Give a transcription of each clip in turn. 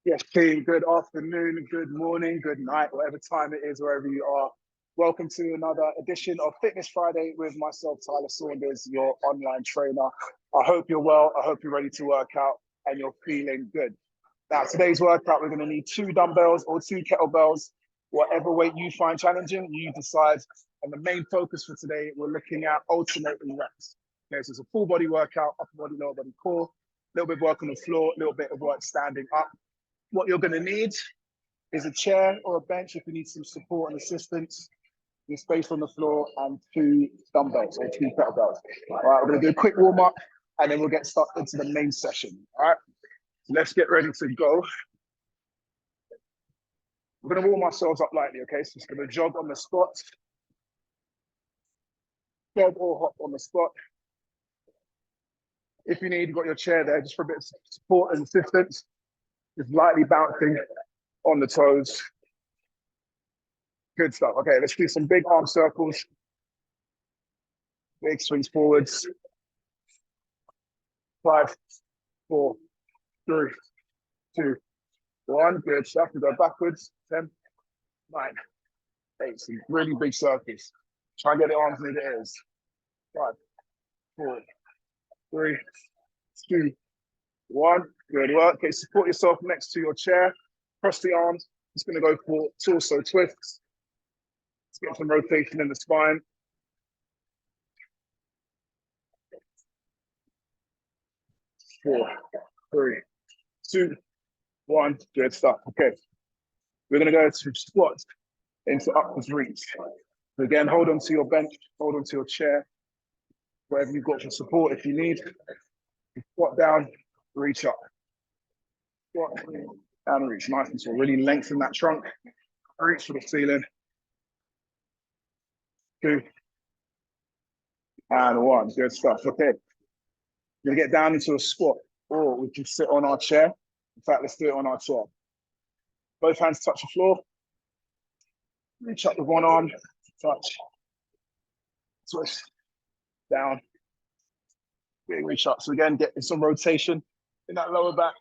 Yes, team, good afternoon, good morning, good night, whatever time it is, wherever you are. Welcome to another edition of Fitness Friday with myself, Tyler Saunders, your online trainer. I hope you're well. I hope you're ready to work out and you're feeling good. Now, today's workout, we're going to need 2 dumbbells or 2 kettlebells, whatever weight you find challenging, you decide. And the main focus for today, we're looking at alternating reps. Okay, so it's a full body workout, upper body, lower body core, a little bit of work on the floor, a little bit of work standing up. What you're going to need is a chair or a bench if you need some support and assistance, your space on the floor, and 2 dumbbells or 2 kettlebells. All right, we're going to do a quick warm up and then we'll get stuck into the main session. All right, so let's get ready to go. We're going to warm ourselves up lightly, okay? So just going to jog on the spot, jog or hop on the spot. If you need, you've got your chair there just for a bit of support and assistance. Just lightly bouncing on the toes. Good stuff. Okay, let's do some big arm circles. Big swings forwards. 5, 4, 3, 2, 1. Good stuff. We go backwards. 10, 9, 8. Some really big circles. Try and get the arms near the ears. 5, 4, 3, 2, 1. Good work. Okay, support yourself next to your chair. Cross the arms. Just going to go for torso twists. Let's get some rotation in the spine. Four, 3, 2, 1. Good stuff. Okay. We're going to go to squat into upwards reach. So again, hold on to your bench, hold on to your chair, wherever you've got for support if you need. Squat down, reach up. Squat down and reach. Nice and slow. Really lengthen that trunk. Reach for the ceiling. 2 and 1. Good stuff. Okay. We're going to get down into a squat, or we can sit on our chair. In fact, let's do it on our chair. Both hands touch the floor. Reach up with one arm. Touch. Twist. Down. Big reach up. So again, getting some rotation in that lower back.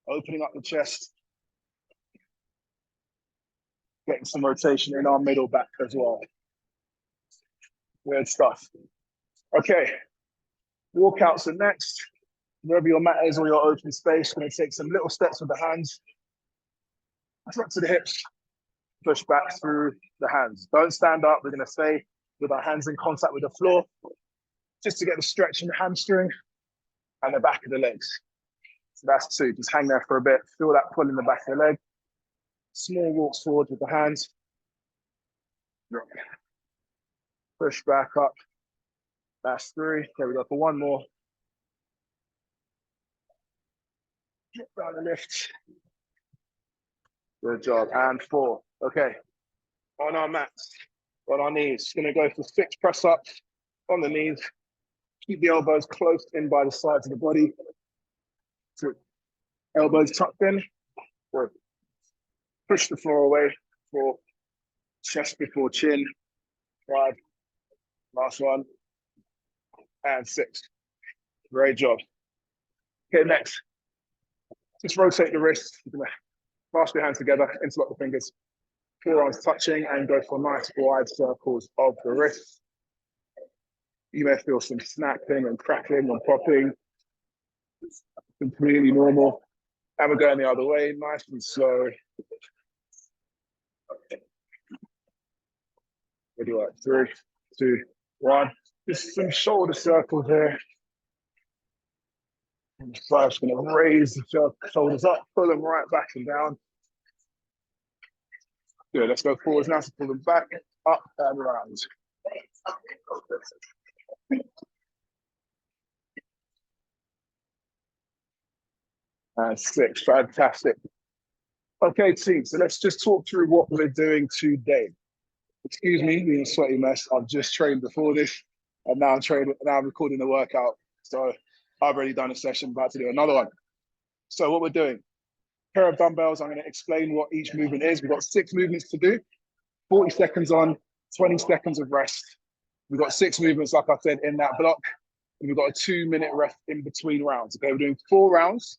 Opening up the chest. Getting some rotation in our middle back as well. Good stuff. Okay. Walkouts are next. Wherever your mat is or your open space, going to take some little steps with the hands. Drop to the hips. Push back through the hands. Don't stand up. We're going to stay with our hands in contact with the floor, just to get the stretch in the hamstring and the back of the legs. So that's 2. Just hang there for a bit. Feel that pull in the back of the leg. Small walks forward with the hands. Push back up. That's 3. Okay, we go for 1 more. Get down the lift. Good job. And 4. Okay. On our mats, on our knees. Going to go for 6 press ups on the knees. Keep the elbows close in by the sides of the body. 2. Elbows tucked in. 4. Push the floor away. 4. Chest before chin. 5. Last one. And 6. Great job. Okay, next. Just rotate the wrists. You're going to clasp your hands together, interlock the fingers. Forearms touching, and go for nice wide circles of the wrists. You may feel some snapping and crackling and popping. Completely normal. And we're going the other way, nice and slow. Good work. 3, 2, 1. Just some shoulder circles here. So I'm just going to raise the shoulders up, pull them right back and down. Good. Let's go forwards now. So pull them back, up and around. And 6. Fantastic. Okay, team. So let's just talk through what we're doing today. Excuse me, being a sweaty mess. I've just trained before this, and now I'm recording the workout. So I've already done a session, about to do another one. So what we're doing, pair of dumbbells. I'm going to explain what each movement is. We've got 6 movements to do. 40 seconds on, 20 seconds of rest. We've got 6 movements, like I said, in that block. And we've got a 2-minute rest in between rounds. Okay, we're doing 4 rounds.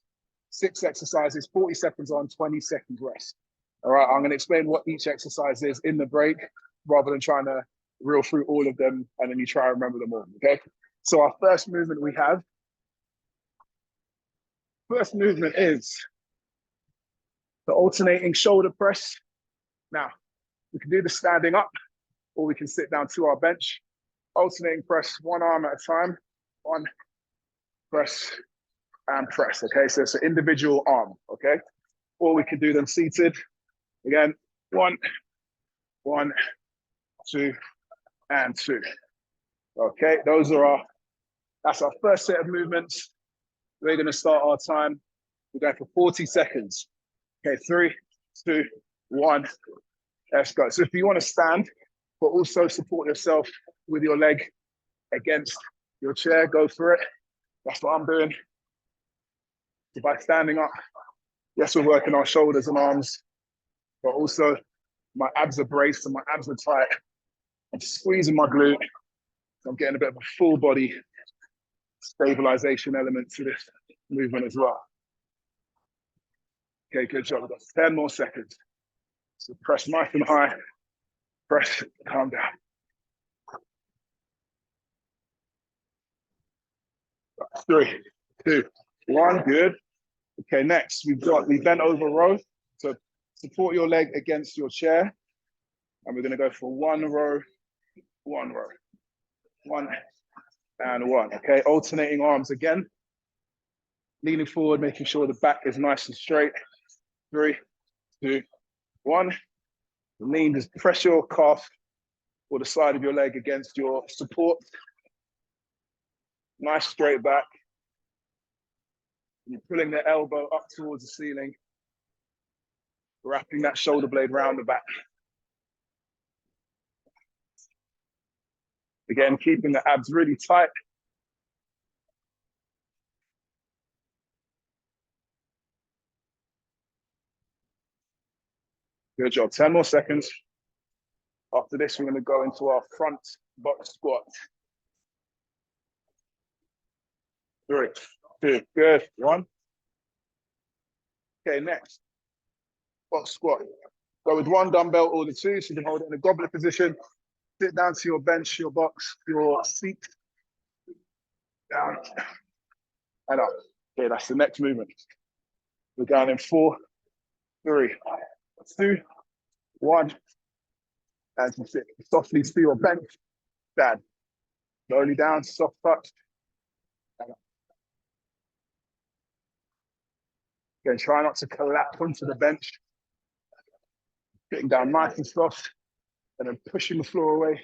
6 exercises, 40 seconds on, 20 seconds rest. All right, I'm going to explain what each exercise is in the break rather than trying to reel through all of them and then you try and remember them all, okay? So our first movement is the alternating shoulder press. Now, we can do the standing up or we can sit down to our bench. Alternating press, one arm at a time, one, press, and press, okay? So it's an individual arm, okay? Or we can do them seated. Again, one, 2, and 2. Okay, that's our first set of movements. We're gonna start our time. We're going for 40 seconds. Okay, 3, 2, 1, let's go. So if you wanna stand, but also support yourself with your leg against your chair, go for it. That's what I'm doing. So by standing up, yes, we're working our shoulders and arms, but also my abs are braced and my abs are tight. I'm squeezing my glute. So I'm getting a bit of a full body stabilisation element to this movement as well. Okay, good job. We've got 10 more seconds. So press nice and high. Press, calm down. 3, 2, 1, good. Okay, next we've got the bent over row. So support your leg against your chair. And we're gonna go for 1 row, 1 row, 1 and 1, okay? Alternating arms again. Leaning forward, making sure the back is nice and straight. 3, 2, 1. Lean, just press your calf or the side of your leg against your support. Nice straight back. You're pulling the elbow up towards the ceiling, wrapping that shoulder blade round the back. Again, keeping the abs really tight. Good job, 10 more seconds. After this, we're gonna go into our front box squat. 3, 2, good, 1. Okay, next, box squat. Go with 1 dumbbell or the 2, so you can hold it in a goblet position. Sit down to your bench, your box, your seat. Down and up. Okay, that's the next movement. We're going in 4, 3, 2, 1. As you sit softly to your bench, down. Slowly down, soft touch. And up. Again, try not to collapse onto the bench. Getting down nice and soft, and then pushing the floor away.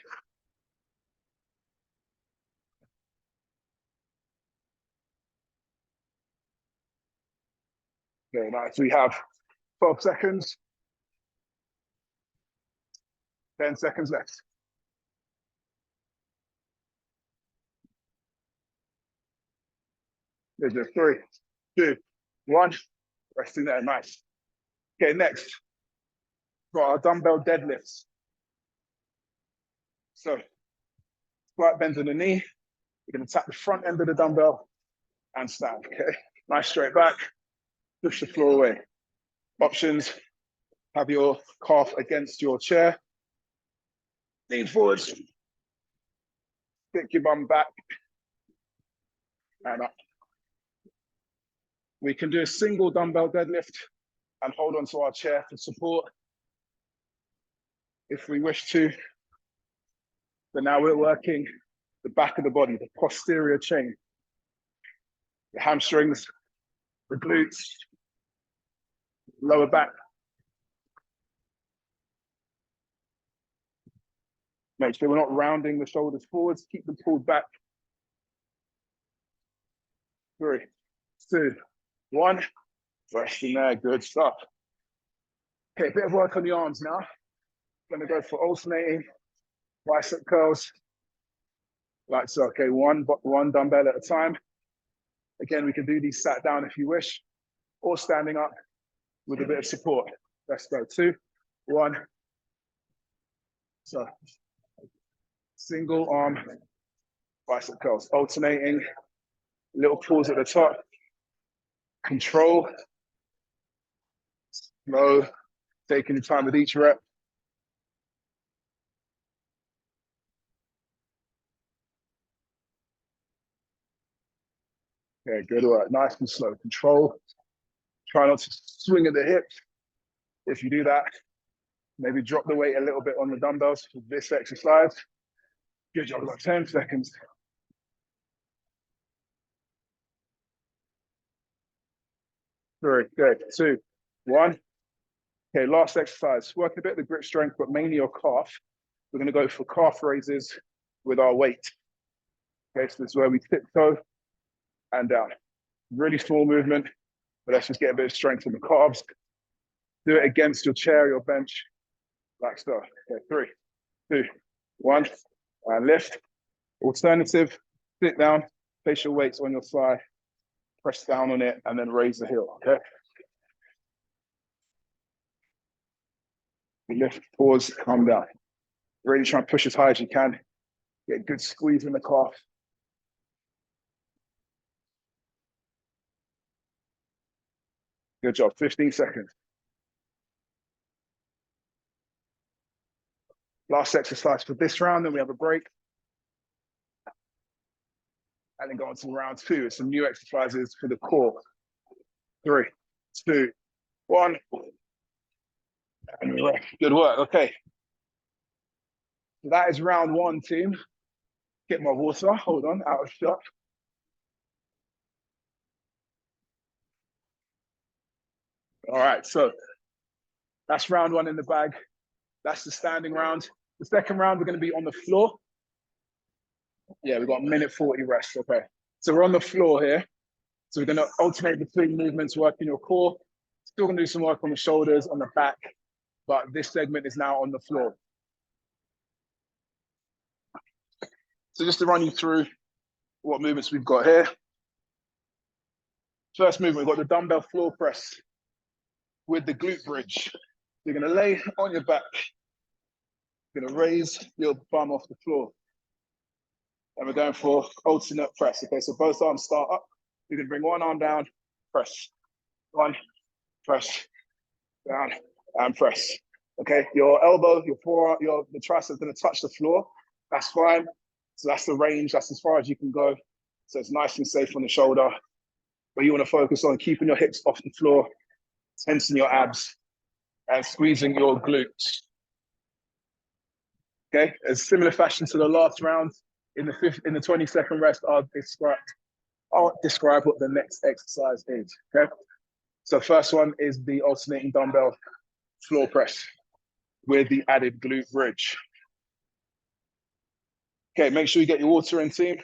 Very nice. We have 12 seconds. 10 seconds left. There's your 3, 2, 1. Resting there, nice. Okay, next, got our dumbbell deadlifts. So, slight bend in the knee. You're gonna tap the front end of the dumbbell and stand, okay? Nice straight back, push the floor away. Options, have your calf against your chair. Lean forwards, kick your bum back, and up. We can do a single dumbbell deadlift and hold onto our chair for support if we wish to. But now we're working the back of the body, the posterior chain, the hamstrings, the glutes, lower back. Make sure we're not rounding the shoulders forwards, keep them pulled back. 3, 2, 1. Resting there, good stuff. Okay, a bit of work on the arms now. Gonna go for alternating bicep curls. Like so, okay, one dumbbell at a time. Again, we can do these sat down if you wish, or standing up with a bit of support. Let's go, 2, 1. So, single arm bicep curls, alternating, little pause at the top. Control, slow, taking your time with each rep. Okay, good work. Nice and slow. Control. Try not to swing at the hips. If you do that, maybe drop the weight a little bit on the dumbbells for this exercise. Good job. About 10 seconds. 3, good. 2, 1. Okay, last exercise. Work a bit of the grip strength, but mainly your calf. We're going to go for calf raises with our weight. Okay, so this is where we tiptoe and down. Really small movement, but let's just get a bit of strength in the calves. Do it against your chair, your bench, like so. Okay, 3, 2, 1, and lift. Alternative, sit down, place your weights on your thigh, press down on it, and then raise the heel, okay? Lift, pause, calm down. Really try and push as high as you can. Get a good squeeze in the calf. Good job, 15 seconds. Last exercise for this round, then we have a break. And then go on to round 2. Some new exercises for the core. 3, 2, 1. And good work, okay. So that is round 1, team. Get my water, hold on, out of shot. All right, so that's round 1 in the bag. That's the standing round. The second round, we're going to be on the floor. Yeah, we've got a minute 40 rest, okay. So we're on the floor here. So we're going to alternate between movements, working your core. Still going to do some work on the shoulders, on the back, but this segment is now on the floor. So just to run you through what movements we've got here. First movement, we've got the dumbbell floor press with the glute bridge. You're going to lay on your back. You're going to raise your bum off the floor. And we're going for alternate press. Okay, so both arms start up. You can bring one arm down, press. 1, press, down, and press. Okay, your elbow, your forearm, the tricep is going to touch the floor. That's fine. So that's the range. That's as far as you can go. So it's nice and safe on the shoulder. But you want to focus on keeping your hips off the floor, tensing your abs, and squeezing your glutes. Okay, a similar fashion to the last round. In the 20-second rest, I'll describe what the next exercise is. Okay, so first one is the alternating dumbbell floor press with the added glute bridge. Okay, make sure you get your water in, team.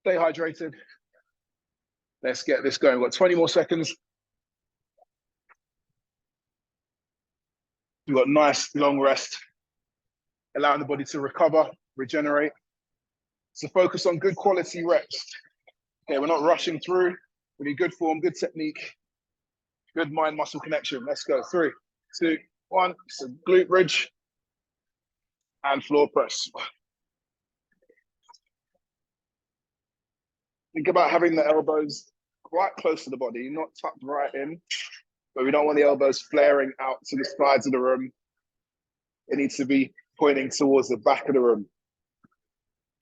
Stay hydrated. Let's get this going. We've got 20 more seconds. We've got nice long rest, allowing the body to recover, regenerate. So focus on good quality reps. Okay, we're not rushing through. We need good form, good technique, good mind-muscle connection. Let's go. 3, 2, 1. So glute bridge and floor press. Think about having the elbows quite close to the body, not tucked right in, but we don't want the elbows flaring out to the sides of the room. It needs to be pointing towards the back of the room,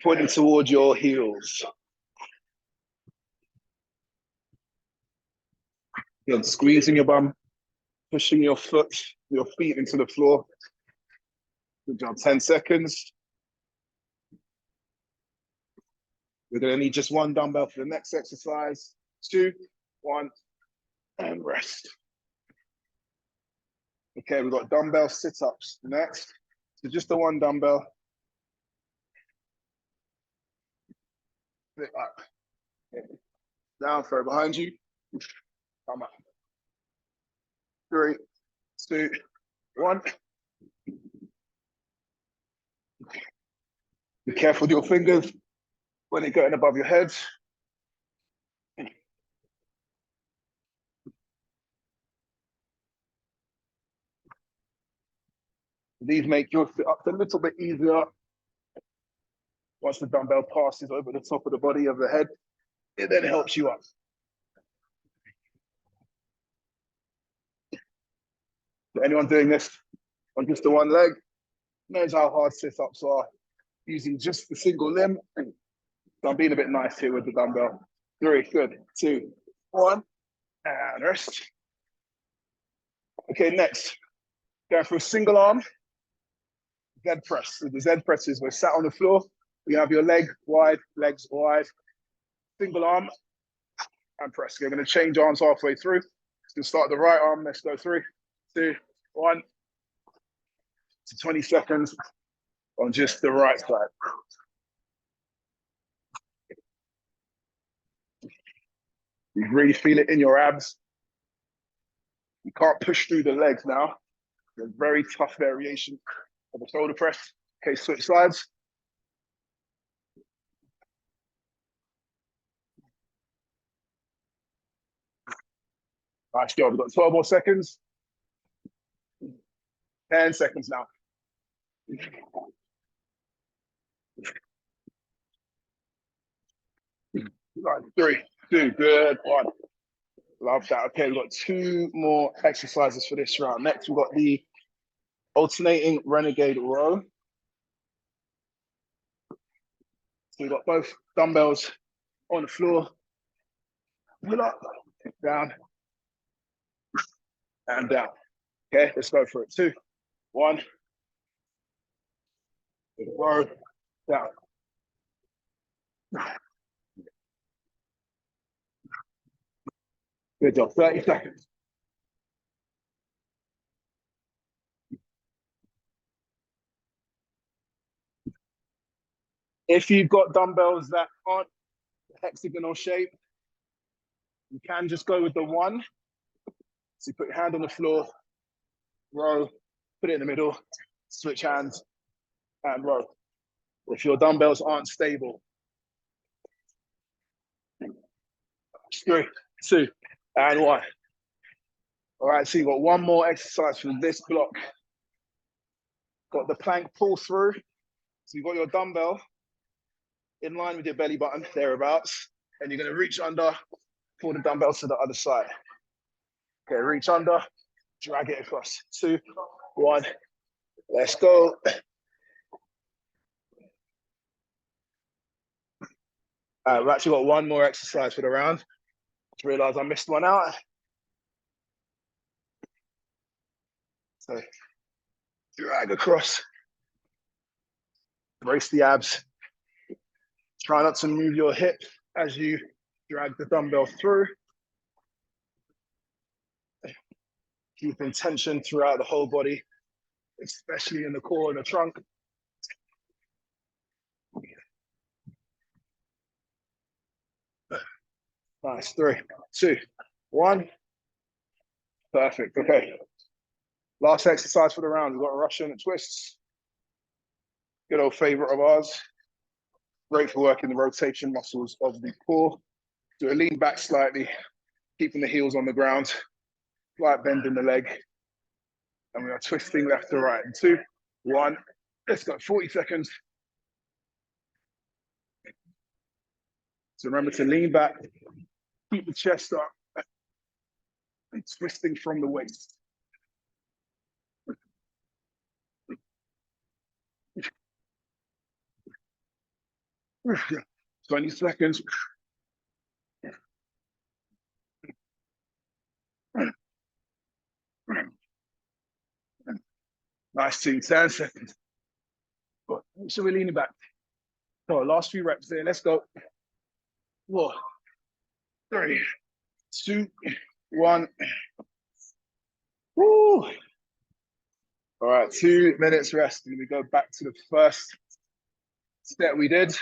pointing towards your heels. You're squeezing your bum, pushing your feet into the floor. Good job, 10 seconds. We're going to need just one dumbbell for the next exercise. 2, 1, and rest. Okay, we've got dumbbell sit-ups next. So just the one dumbbell. Sit up. Okay. Down, throw behind you. Come up. 3, 2, 1. Be careful with your fingers when they're going above your head. These make your sit-ups a little bit easier. Once the dumbbell passes over the top of the body of the head, it then helps you up. Anyone doing this on just the one leg knows how hard sit-ups are using just the single limb. So I'm being a bit nice here with the dumbbell. 3, good, 2, 1, and rest. Okay, next, going for a single arm Z press. So the Z press is we're sat on the floor. You have your leg wide, legs wide, single arm, and press. We're going to change arms halfway through. So start the right arm. Let's go 3, 2, 1. To 20 seconds on just the right side. You really feel it in your abs. You can't push through the legs now. It's a very tough variation of a shoulder press. Okay, switch sides. Nice job. We've got 12 more seconds. 10 seconds now. 3, 2, good, 1. Love that. Okay, we've got 2 more exercises for this round. Next, we've got the alternating renegade row. So we've got both dumbbells on the floor. Pull up, down, and down. Okay, let's go for it. 2, 1. Row, down. Good job. 30 seconds. If you've got dumbbells that aren't hexagonal shape, you can just go with the 1. So you put your hand on the floor, row, put it in the middle, switch hands, and row. If your dumbbells aren't stable. 3, 2, and 1. All right, so you've got 1 more exercise from this block. Got the plank pull through. So you've got your dumbbell in line with your belly button, thereabouts, and you're going to reach under, pull the dumbbell to the other side. Okay, reach under, drag it across. 2, 1, let's go. We've actually got 1 more exercise for the round. Just realized I missed one out. So drag across, brace the abs. Try not to move your hip as you drag the dumbbell through. Keeping tension throughout the whole body, especially in the core and the trunk. Nice. 3, 2, 1. Perfect. Okay. Last exercise for the round. We've got Russian twists. Good old favorite of ours. Great for working the rotation muscles of the core. Do a lean back slightly, keeping the heels on the ground, slight bend in the leg. And we are twisting left to right. 2, 1. Let's go. 40 seconds. So remember to lean back, keep the chest up, and twisting from the waist. 20 seconds. Nice, 10 seconds. So we're leaning back. So last few reps there. Let's go. 4, 3, 2, 1. Woo. All right, 2 minutes rest. And we go back to the first step we did,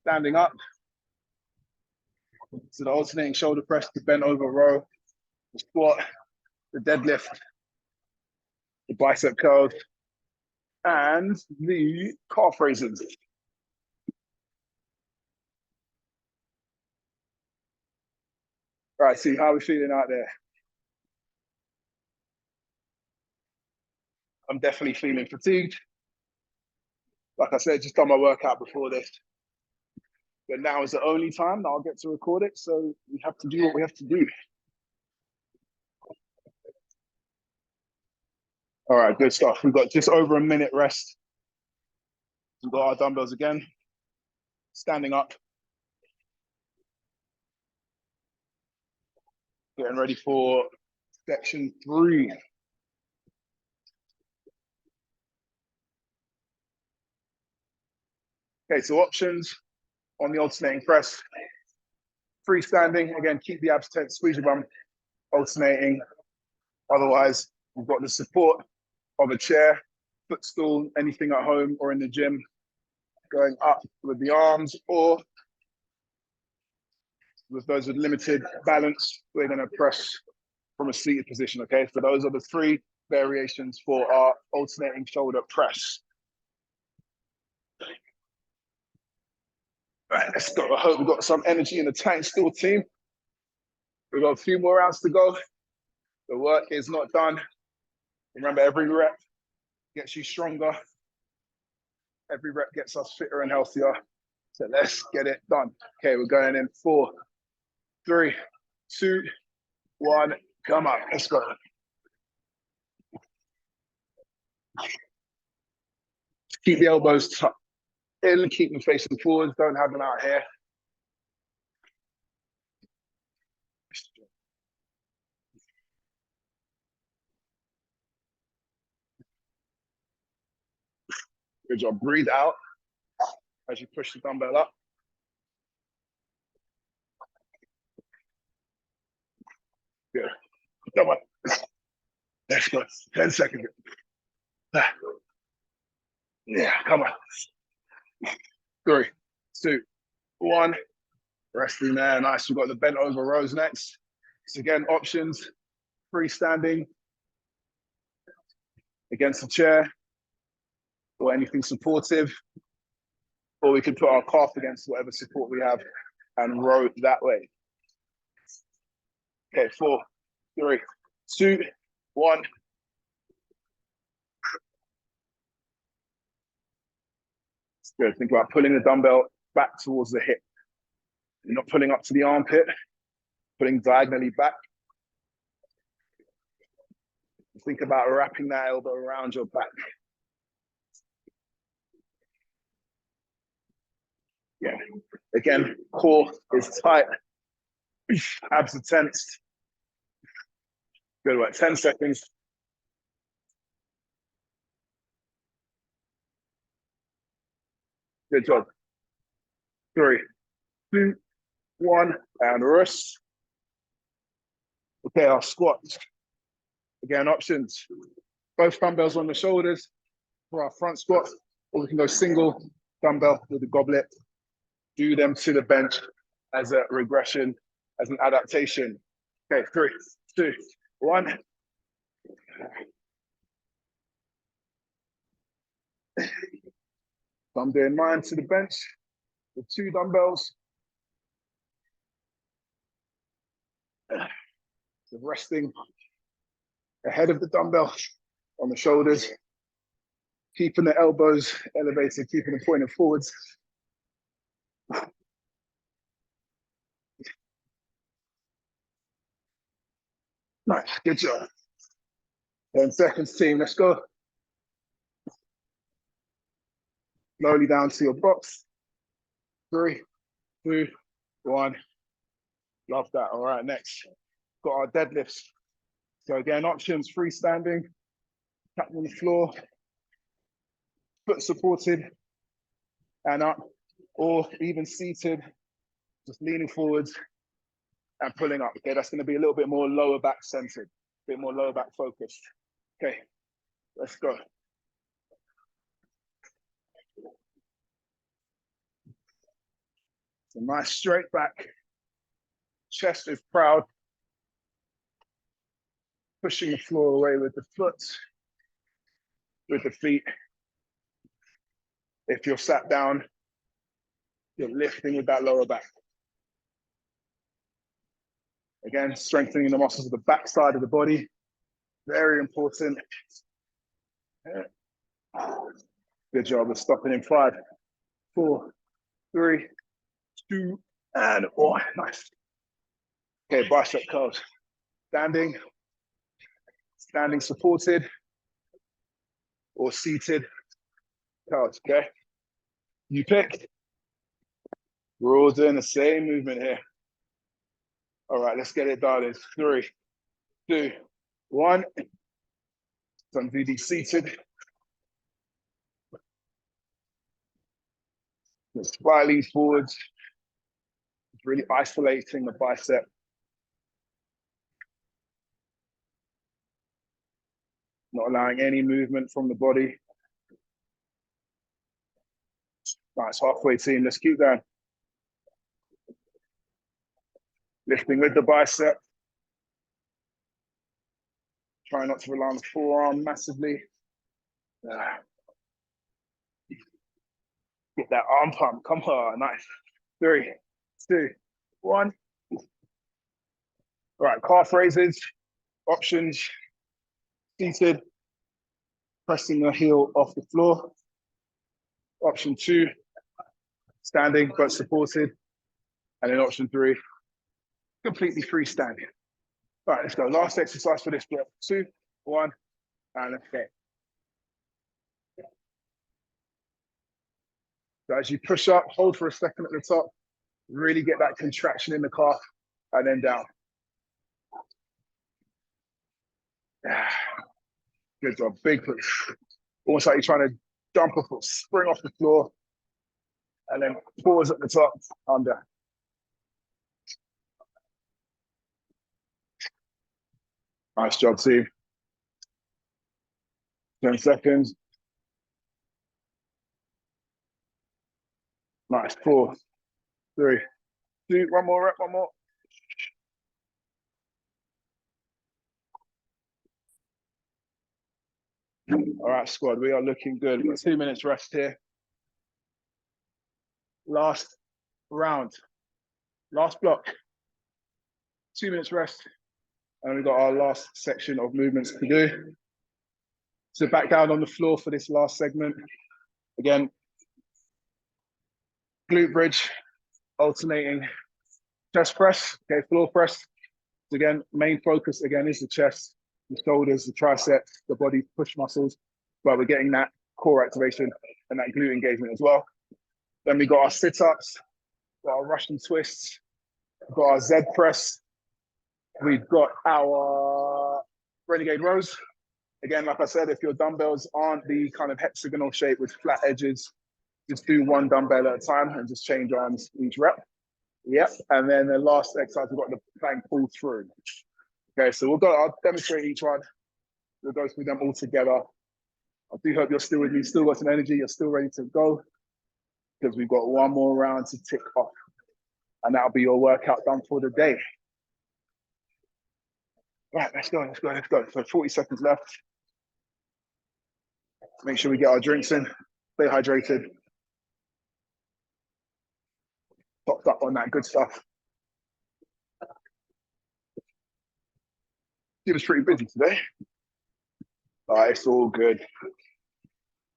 standing up. So the alternating shoulder press, the bent over row, the squat, the deadlift, the bicep curl, and the calf raises. All right, see how we're feeling out there. I'm definitely feeling fatigued. Like I said, just done my workout before this. But now is the only time that I'll get to record it, so we have to do what we have to do. All right, good stuff. We've got just over a minute rest. We've got our dumbbells again. Standing up. Getting ready for section 3. Okay, so options on the alternating press. Freestanding, again, keep the abs tense, squeeze your bum, alternating. Otherwise, we've got the support of a chair, footstool, anything at home or in the gym, going up with the arms, or with those with limited balance, we're going to press from a seated position, okay? So those are the 3 variations for our alternating shoulder press. All right, let's go. I hope we've got some energy in the tank still, team. We've got a few more rounds to go. The work is not done. Remember, every rep gets you stronger. Every rep gets us fitter and healthier. So let's get it done. Okay, we're going in 4, 3, 2, 1. Come on, let's go. Keep the elbows tucked in, keep them facing forwards. Don't have them out here. Good job. Breathe out as you push the dumbbell up. Good. Come on. Let's go. 10 seconds. Yeah, come on. 3, 2, 1. Resting there. Nice. We've got the bent over rows next. So again, options, freestanding against the chair or anything supportive. Or we could put our calf against whatever support we have and row that way. Okay, 4, 3, 2, 1. Good. Think about pulling the dumbbell back towards the hip. You're not pulling up to the armpit, pulling diagonally back. Think about wrapping that elbow around your back. Yeah. Again, core is tight. Abs are tensed. Good work. 10 seconds. Good job. 3, 2, 1, and rest. Okay, our squats. Again, options. Both dumbbells on the shoulders for our front squat, or we can go single dumbbell with the goblet. Do them to the bench as a regression, as an adaptation. Okay, 3, 2, 1. So I'm doing mine to the bench with 2 dumbbells. So resting ahead of the dumbbell on the shoulders, keeping the elbows elevated, keeping them pointing forwards. Nice, good job. 10 seconds, team, let's go. Slowly down to your box. 3, 2, 1. Love that. All right, next. Got our deadlifts. So again, options, freestanding, tap on the floor, foot supported and up, or even seated, just leaning forwards and pulling up. Okay, that's going to be a little bit more lower back centered, a bit more lower back focused. Okay, let's go. So nice straight back, chest is proud, pushing the floor away with the foot, with the feet. If you're sat down, you're lifting with that lower back. Again, strengthening the muscles of the back side of the body. Very important. Good job of stopping in 5, 4, 3, 2, and 1. Nice. Okay, bicep curls. Standing supported. or seated couch, okay? You pick. We're all doing the same movement here. All right, let's get it done. It's 3, 2, 1. Some VD seated. Slightly forwards. Really isolating the bicep. Not allowing any movement from the body. Nice, halfway team. Let's keep going. Lifting with the bicep. Try not to rely on the forearm massively. Get that arm pump. Come on, nice. 3, 2, 1. All right, calf raises. Options. Seated. Pressing the heel off the floor. Option 2. Standing but supported. And then option 3. Completely freestanding. All right, let's go. Last exercise for this block. 2, 1, and let's go. So as you push up, hold for a second at the top, really get that contraction in the calf, and then down. Good job, big push. Almost like you're trying to jump off or spring off the floor, and then pause at the top, under. Nice job, team. 10 seconds. Nice, 4, 3, 2, one more rep, one more. All right, squad, we are looking good. We've got 2 minutes rest here. Last round, last block. 2 minutes rest, and we've got our last section of movements to do. So back down on the floor for this last segment. Again, glute bridge, alternating chest press, okay, floor press. So again, main focus again is the chest, the shoulders, the triceps, the body push muscles, but we're getting that core activation and that glute engagement as well. Then we got our sit-ups, got our Russian twists, got our Z press, we've got our renegade rows. Again, like I said, if your dumbbells aren't the kind of hexagonal shape with flat edges, just do one dumbbell at a time and just change arms each rep. Yep. And then the last exercise, we've got the plank pull through. Okay, so I'll demonstrate each one. We'll go through them all together. I do hope you're still with me, still got some energy, you're still ready to go, because we've got one more round to tick off. And that'll be your workout done for the day. Right, let's go, let's go, let's go. So 40 seconds left. Make sure we get our drinks in, stay hydrated. Topped up on that good stuff. It was pretty busy today. It's all good.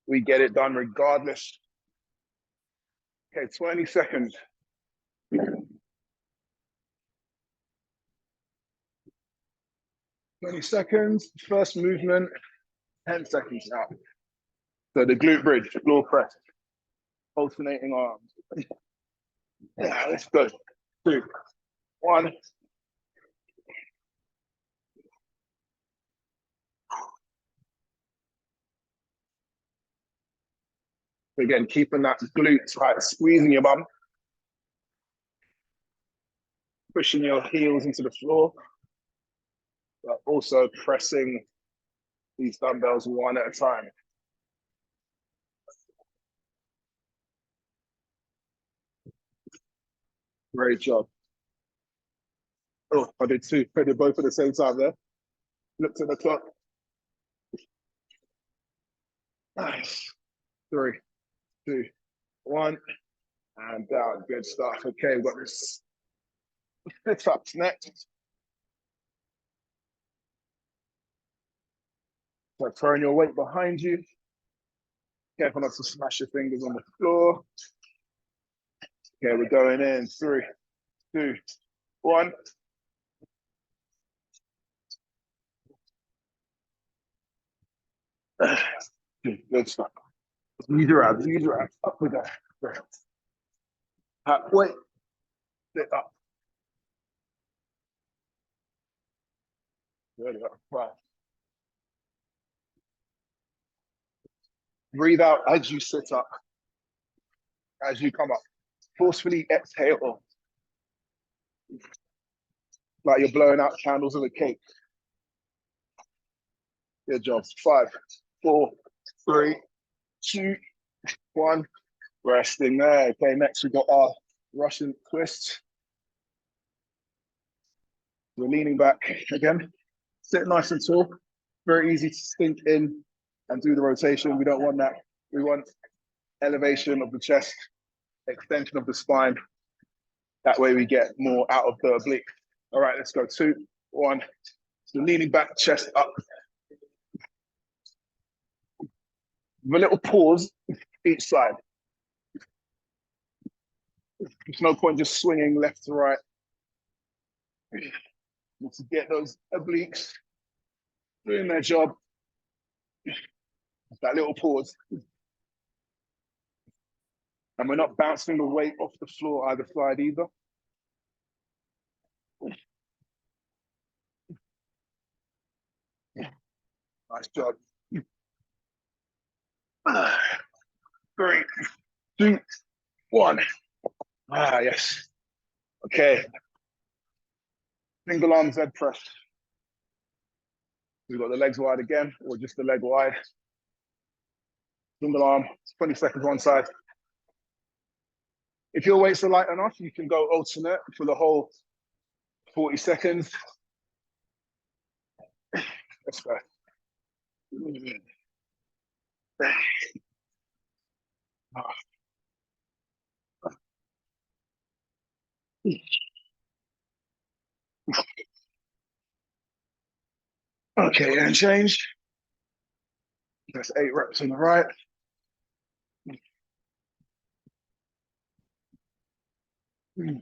We get it done regardless. Okay, 20 seconds. 20 seconds, first movement, 10 seconds out. So the glute bridge, floor press, alternating arms. Yeah, let's go. 2, 1. Again, keeping that glute tight, squeezing your bum, pushing your heels into the floor, but also pressing these dumbbells one at a time. Great job. Oh, I did 2. I did both at the same time there. Looked at the clock. Nice. 3, 2, 1. And down. Good stuff. Okay, we've got this sit-ups next. So throwing your weight behind you. Careful not to smash your fingers on the floor. Okay, we're going in. 3, 2, 1. Good stuff. Use your abs, use your abs. Up we go. Wait, sit up. Good. Right. Breathe out as you sit up, as you come up. Forcefully exhale, like you're blowing out candles in a cake. Good job. 5, 4, 3, 2, 1. Resting there. Okay, next we've got our Russian twist. We're leaning back again. Sit nice and tall. Very easy to sink in and do the rotation. We don't want that. We want elevation of the chest, extension of the spine. That way we get more out of the oblique. All right, let's go. 2, 1. So leaning back, chest up. With a little pause each side. There's no point just swinging left to right. Need to get those obliques doing their job. That little pause. And we're not bouncing the weight off the floor either side either. Nice job. 3, 2, 1. Yes. Okay. Single arm Z press. We've got the legs wide again, or just the leg wide. Single arm, 20 seconds one side. If your weights are light enough, you can go alternate for the whole 40 seconds. Let's go. Okay, and change. That's 8 reps on the right. Good,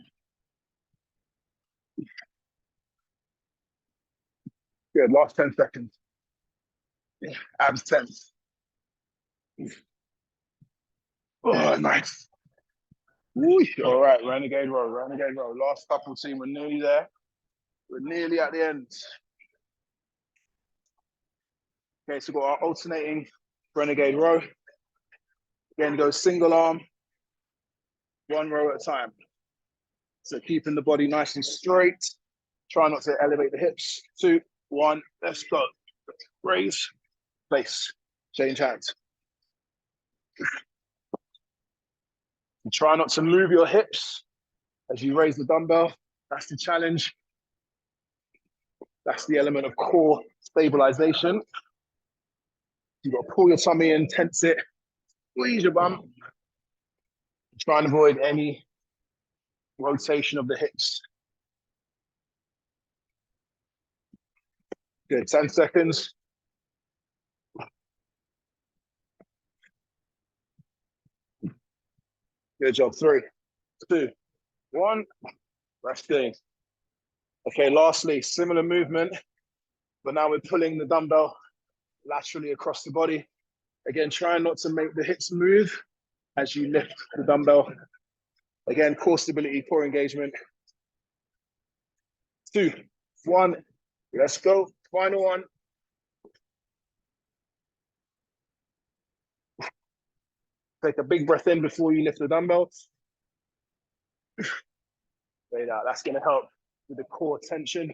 last 10 seconds. Abs tense. Oh, nice. All right, renegade row, renegade row. Last couple, team, we're nearly there. We're nearly at the end. Okay, so we've got our alternating renegade row. Again, go single arm, 1 row at a time. So keeping the body nice and straight. Try not to elevate the hips. 2, 1, let's go. Raise, place, change hands. And try not to move your hips as you raise the dumbbell. That's the challenge. That's the element of core stabilisation. You've got to pull your tummy in, tense it, squeeze your bum. Try and avoid any rotation of the hips. Good, 10 seconds. Good job, 3, 2, 1, resting. Okay, lastly, similar movement, but now we're pulling the dumbbell laterally across the body. Again, try not to make the hips move as you lift the dumbbell. Again, core stability, core engagement. 2, 1, let's go. Final one. Take a big breath in before you lift the dumbbell. Breathe out. That's going to help with the core tension.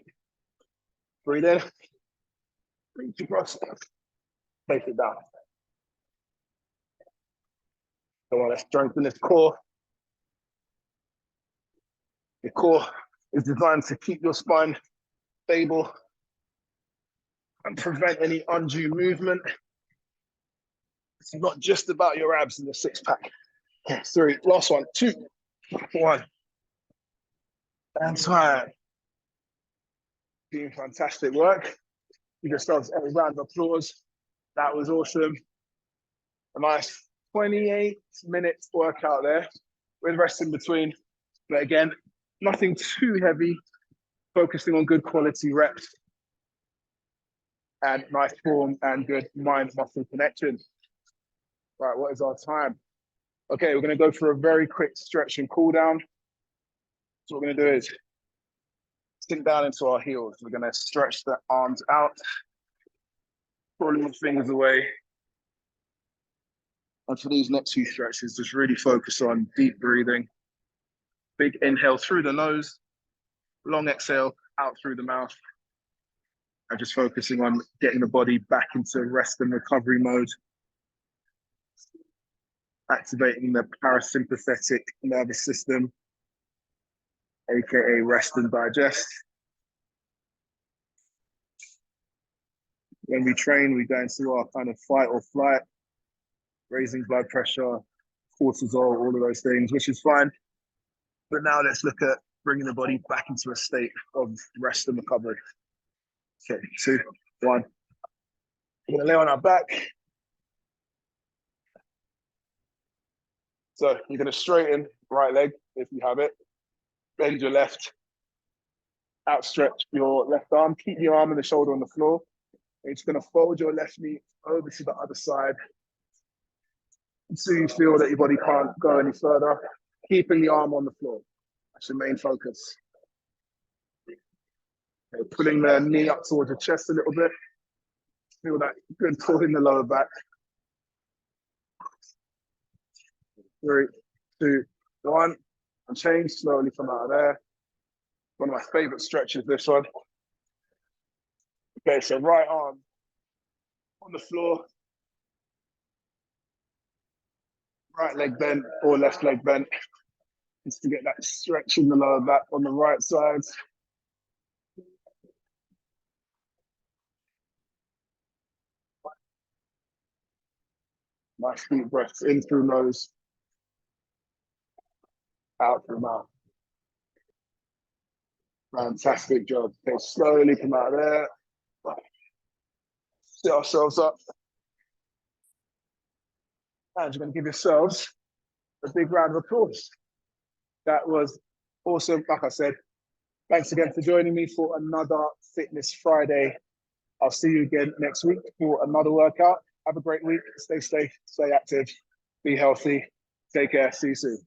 Breathe in. Breathe across. Place it down. Come on, let's strengthen this core. The core is designed to keep your spine stable and prevent any undue movement. It's not just about your abs and the 6-pack. Okay, 3, last one, 2, 1. And time. Doing fantastic work. Give yourselves a round of applause. That was awesome. A nice 28-minute workout there with rest in between. But again, nothing too heavy, focusing on good quality reps and nice form and good mind-muscle connection. Right, what is our time? Okay, we're going to go for a very quick stretch and cool down. So what we're going to do is sink down into our heels. We're going to stretch the arms out, pulling the fingers away. And for these next few stretches, just really focus on deep breathing. Big inhale through the nose, long exhale out through the mouth. And just focusing on getting the body back into rest and recovery mode. Activating the parasympathetic nervous system, aka rest and digest. When we train, we go into our kind of fight or flight, raising blood pressure, cortisol, all of those things, which is fine. But now let's look at bringing the body back into a state of rest and recovery. Okay, 2, 1. We're gonna lay on our back. So you're gonna straighten right leg if you have it. Bend your left. Outstretch your left arm. Keep your arm and the shoulder on the floor. You're just going to fold your left knee over to the other side until you feel that your body can't go any further. Keeping the arm on the floor. That's your main focus. Okay, pulling the knee up towards your chest a little bit. Feel that good pull in the lower back. 3, 2, 1. And change. Slowly come out of there. One of my favorite stretches, this one. Okay, so right arm on the floor. Right leg bent or left leg bent. Just to get that stretch in the lower back on the right side. Nice deep breaths in through nose, out through mouth. Fantastic job. Okay, slowly come out of there. Sit ourselves up. And you're going to give yourselves a big round of applause. That was awesome. Like I said, thanks again for joining me for another Fitness Friday. I'll see you again next week for another workout. Have a great week. Stay safe, stay active, be healthy. Take care. See you soon.